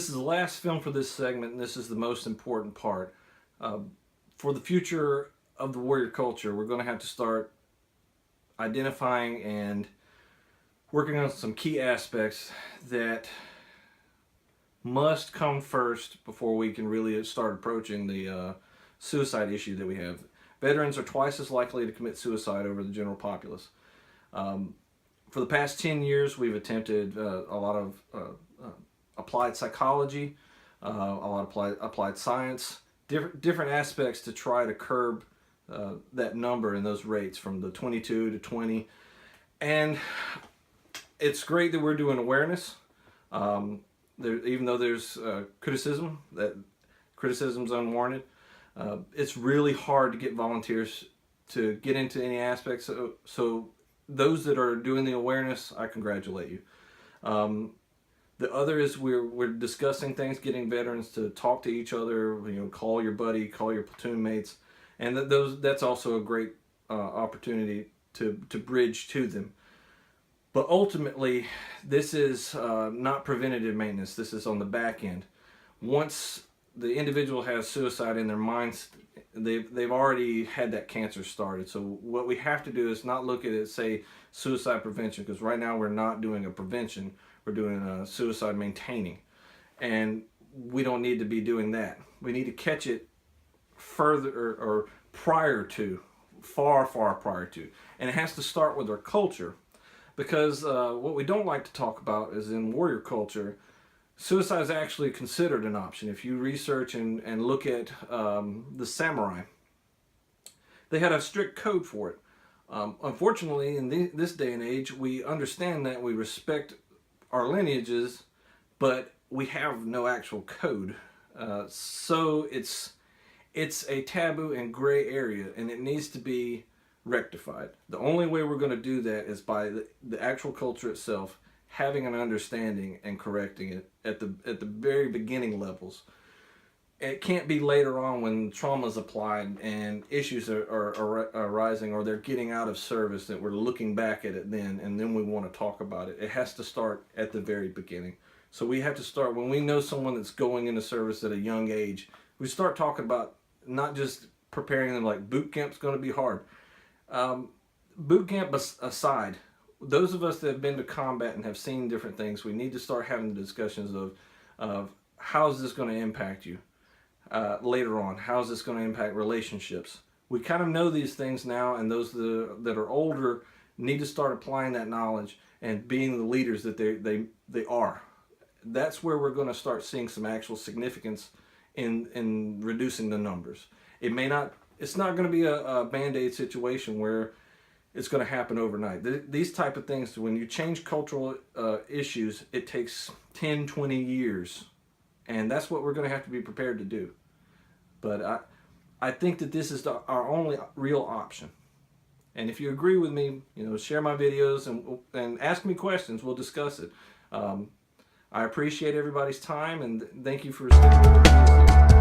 This is the last film for this segment, and this is the most important part. For the future of the warrior culture, we're going to have to start identifying and working on some key aspects that must come first before we can really start approaching the suicide issue that we have. Veterans are twice as likely to commit suicide over the general populace. For the past 10 years, we've attempted a lot of applied psychology, a lot of applied science, different aspects to try to curb that number and those rates from the 22 to 20. And it's great that we're doing awareness. Even though there's criticism, that criticism's unwarranted, it's really hard to get volunteers to get into any aspects. So those that are doing the awareness, I congratulate you. The other is we're discussing things, getting veterans to talk to each other. Call your buddy, call your platoon mates, and that's also a great opportunity to bridge to them. But ultimately, this is not preventative maintenance. This is on the back end. Once the individual has suicide in their minds, they've already had that cancer started. So what we have to do is not look at it, say, suicide prevention, because right now we're not doing a prevention. We're doing a suicide maintaining. And we don't need to be doing that. We need to catch it further or prior to, far prior to. And it has to start with our culture. Because what we don't like to talk about is in warrior culture, suicide is actually considered an option. If you research and look at the samurai, they had a strict code for it. Unfortunately, in this day and age, we understand that, we respect our lineages, but we have no actual code. So it's a taboo and gray area, and it needs to be rectified. The only way we're going to do that is by the actual culture itself having an understanding and correcting it at the very beginning levels. It can't be later on when trauma is applied and issues are arising, or they're getting out of service, that we're looking back at it then, and then we want to talk about it. It has to start at the very beginning. So we have to start when we know someone that's going into service at a young age. We start talking about not just preparing them, like boot camp's going to be hard. Boot camp aside, those of us that have been to combat and have seen different things, we need to start having the discussions of how is this going to impact you later on? How is this going to impact relationships? We kind of know these things now, and those that are older need to start applying that knowledge and being the leaders that they are. That's where we're going to start seeing some actual significance in reducing the numbers. It's not going to be a Band-Aid situation where it's going to happen overnight. These type of things, when you change cultural issues, it takes 10, 20 years. And that's what we're going to have to be prepared to do. But I think that this is our only real option. And if you agree with me, share my videos and ask me questions. We'll discuss it. I appreciate everybody's time, and thank you for sticking with me.